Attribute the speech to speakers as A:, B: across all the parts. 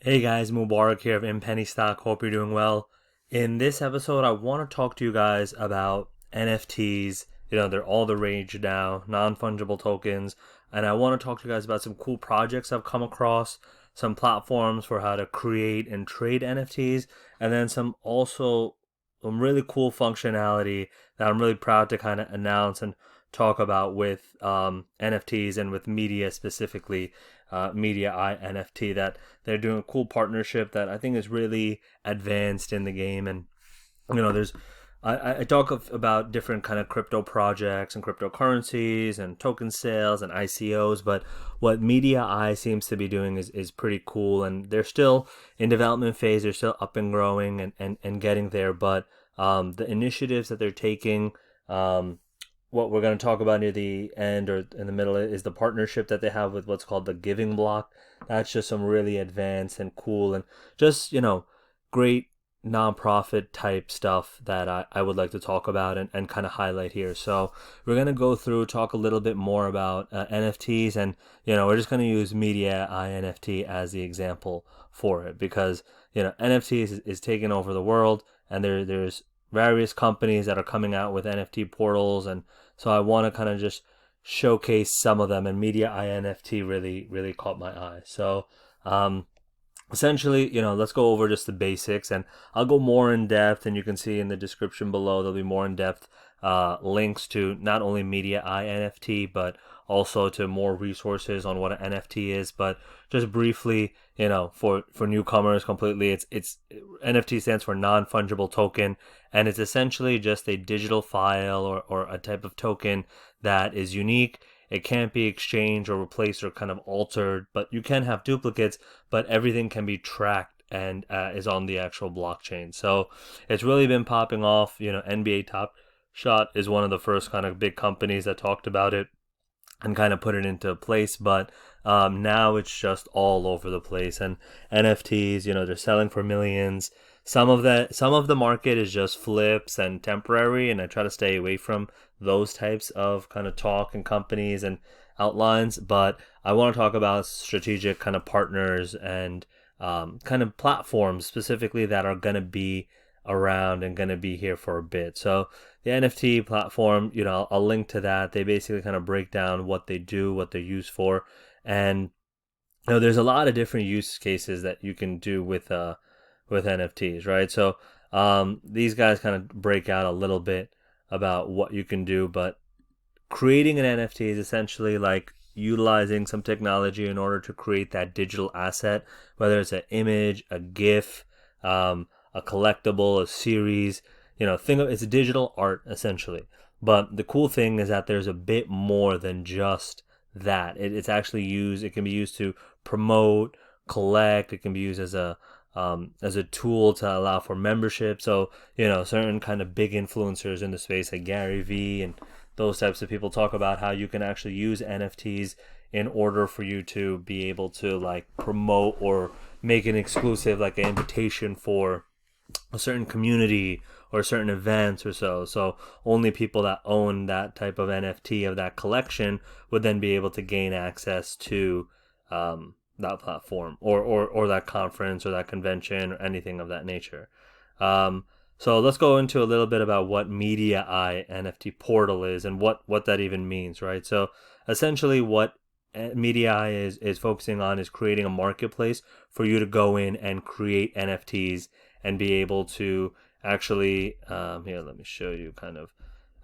A: Hey guys, Mubarak here of Penny Stock. Hope you're doing well. In this episode, I want to talk to you guys about NFTs. They're all the rage now, non-fungible tokens. And I want to talk to you guys about some cool projects I've come across, some platforms for how to create and trade NFTs, and then some really cool functionality that I'm really proud to kind of announce and talk about with NFTs and with media specifically, Media Eye NFT, that they're doing a cool partnership that I think is really advanced in the game. And there's I talk about different kind of crypto projects and cryptocurrencies and token sales and ICOs, but what Media Eye seems to be doing is pretty cool, and they're still in development phase. They're still up and growing and getting there, but the initiatives that they're taking, what we're going to talk about near the end or in the middle is the partnership that they have with what's called the Giving Block. That's just some really advanced and cool and just, great nonprofit type stuff that I would like to talk about and kind of highlight here. So we're going to go through, talk a little bit more about NFTs, and, we're just going to use Media Eye NFT as the example for it because, NFTs is taking over the world, and there's various companies that are coming out with NFT portals, and so I want to kind of just showcase some of them, and Media Eye NFT really caught my eye. So essentially, let's go over just the basics, and I'll go more in depth, and you can see in the description below there'll be more in depth links to not only Media Eye NFT but also to more resources on what an NFT is. But just briefly, for newcomers completely, it's NFT stands for non-fungible token, and it's essentially just a digital file or a type of token that is unique. It can't be exchanged or replaced or kind of altered, but you can have duplicates, but everything can be tracked and is on the actual blockchain. So it's really been popping off. NBA Top Shot is one of the first kind of big companies that talked about it and kind of put it into place, but now it's just all over the place. And NFTs, they're selling for millions. Some of the market is just flips and temporary, and I try to stay away from those types of kind of talk and companies and outlines. But I want to talk about strategic kind of partners and kind of platforms specifically that are going to be around and going to be here for a bit. So the NFT platform, I'll link to that. They basically kind of break down what they do, what they're used for, and there's a lot of different use cases that you can do with NFTs, right? So these guys kind of break out a little bit about what you can do, but creating an NFT is essentially like utilizing some technology in order to create that digital asset, whether it's an image, a GIF, a collectible, a series. It's digital art essentially. But the cool thing is that there's a bit more than just that. It's actually used. It can be used to promote, collect. It can be used as a tool to allow for membership. So certain kind of big influencers in the space like Gary Vee and those types of people talk about how you can actually use NFTs in order for you to be able to like promote or make an exclusive, like an invitation for a certain community or certain events or so only people that own that type of NFT of that collection would then be able to gain access to that platform or that conference or that convention or anything of that nature. So let's go into a little bit about what Media Eye NFT portal is and what that even means, right? So essentially what Media Eye is focusing on is creating a marketplace for you to go in and create NFTs and be able to actually, here, let me show you kind of,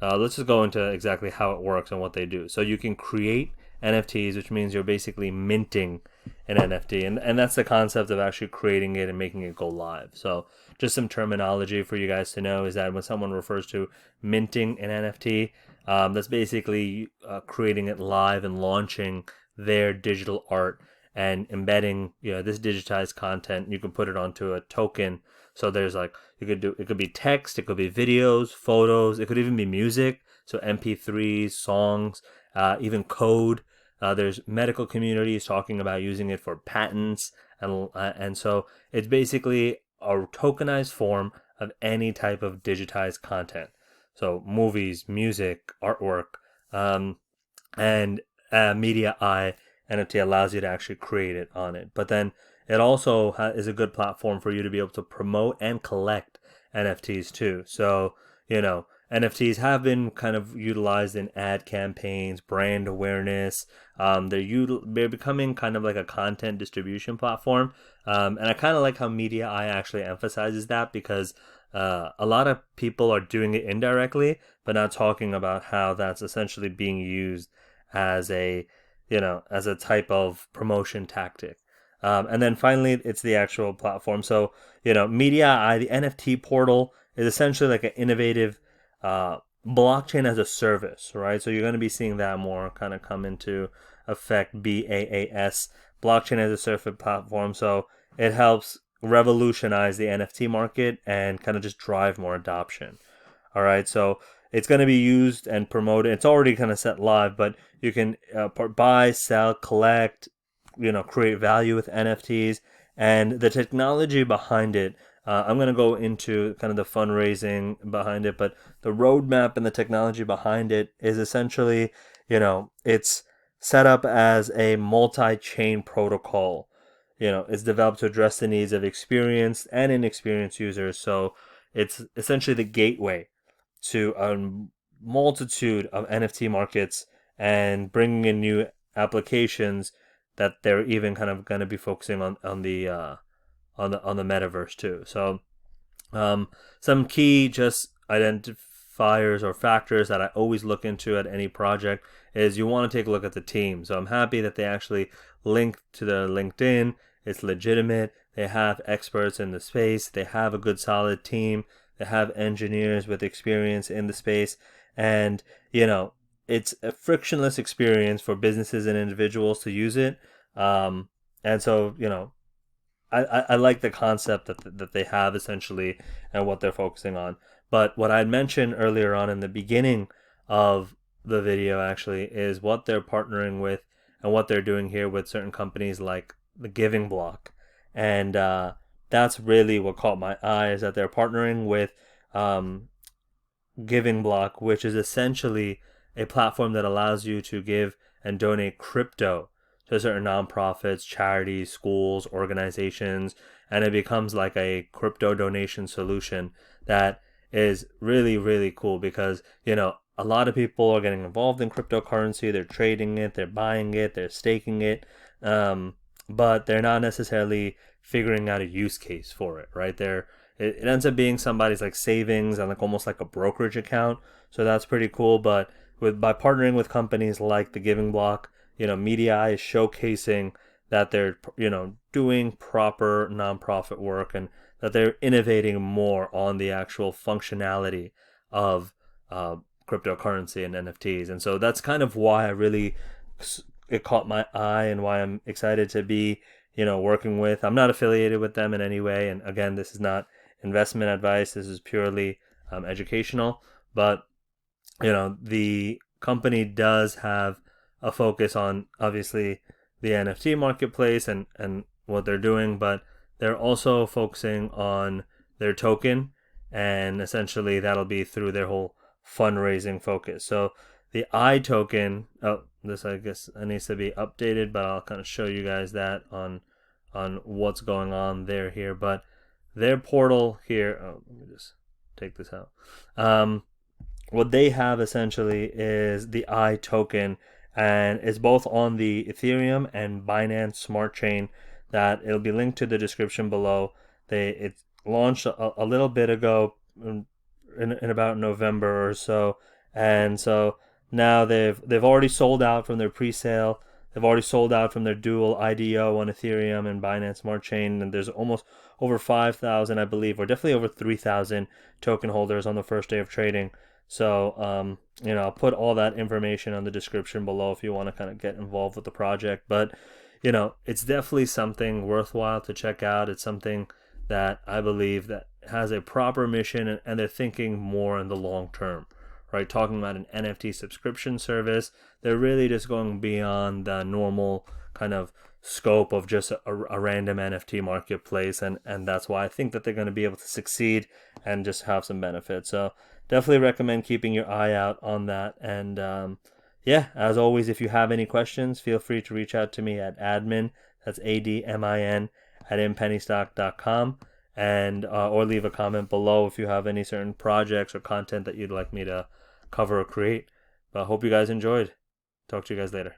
A: let's just go into exactly how it works and what they do. So you can create NFTs, which means you're basically minting an NFT, and that's the concept of actually creating it and making it go live. So just some terminology for you guys to know is that when someone refers to minting an NFT, that's basically creating it live and launching their digital art and embedding this digitized content. You can put it onto a token. So there's like it could be text, it could be videos, photos, it could even be music. So MP3s, songs, even code. There's medical communities talking about using it for patents, and so it's basically a tokenized form of any type of digitized content. So movies, music, artwork, and Media Eye NFT allows you to actually create it on it. But then it also is a good platform for you to be able to promote and collect NFTs too. So, NFTs have been kind of utilized in ad campaigns, brand awareness. They're becoming kind of like a content distribution platform. And I kind of like how Media Eye actually emphasizes that, because a lot of people are doing it indirectly, but not talking about how that's essentially being used as a type of promotion tactic. And then finally, it's the actual platform. So, Media Eye, the NFT portal, is essentially like an innovative blockchain as a service, right? So you're going to be seeing that more kind of come into effect. BAAS, blockchain as a service platform. So it helps revolutionize the NFT market and kind of just drive more adoption. All right, so it's going to be used and promoted. It's already kind of set live, but you can buy, sell, collect, create value with NFTs. And the technology behind it, I'm going to go into kind of the fundraising behind it, but the roadmap and the technology behind it is essentially, it's set up as a multi-chain protocol. It's developed to address the needs of experienced and inexperienced users. So it's essentially the gateway to a multitude of NFT markets and bringing in new applications that they're even kind of going to be focusing on the metaverse too. So some key just identifiers or factors that I always look into at any project is you want to take a look at the team. So I'm happy that they actually link to their LinkedIn. It's legitimate. They have experts in the space. They have a good solid team. They have engineers with experience in the space. And, it's a frictionless experience for businesses and individuals to use it. And so, I like the concept that they have essentially and what they're focusing on. But what I mentioned earlier on in the beginning of the video actually is what they're partnering with and what they're doing here with certain companies like the Giving Block. And that's really what caught my eye, is that they're partnering with Giving Block, which is essentially a platform that allows you to give and donate crypto to certain nonprofits, charities, schools, organizations, and it becomes like a crypto donation solution that is really, really cool, because, a lot of people are getting involved in cryptocurrency. They're trading it, they're buying it, they're staking it, but they're not necessarily figuring out a use case for it, right? It ends up being somebody's like savings and like almost like a brokerage account. So that's pretty cool. But by partnering with companies like the Giving Block, Media Eye is showcasing that they're, doing proper nonprofit work and that they're innovating more on the actual functionality of cryptocurrency and NFTs. And so that's kind of why it caught my eye and why I'm excited to be, working with. I'm not affiliated with them in any way. And again, this is not investment advice. This is purely educational. But, the company does have a focus on obviously the NFT marketplace and what they're doing, but they're also focusing on their token, and essentially that'll be through their whole fundraising focus. So the I token, this I guess needs to be updated, but I'll kind of show you guys that on what's going on there here. But their portal here, let me just take this out. What they have essentially is the I token, and it's both on the Ethereum and Binance Smart Chain. That it'll be linked to the description below. It launched a little bit ago, in about November or so, and so now they've already sold out from their pre-sale. They've already sold out from their dual IDO on Ethereum and Binance Smart Chain, and there's almost over 5,000, I believe, or definitely over 3,000 token holders on the first day of trading. So, I'll put all that information on the description below if you want to kind of get involved with the project. But, it's definitely something worthwhile to check out. It's something that I believe that has a proper mission, and they're thinking more in the long term, right? Talking about an NFT subscription service, they're really just going beyond the normal kind of scope of just a random NFT marketplace. And that's why I think that they're going to be able to succeed and just have some benefits. So definitely recommend keeping your eye out on that. And as always, if you have any questions, feel free to reach out to me at admin, that's ADMIN, inpennystock.com, and or leave a comment below if you have any certain projects or content that you'd like me to cover or create. But I hope you guys enjoyed. Talk to you guys later.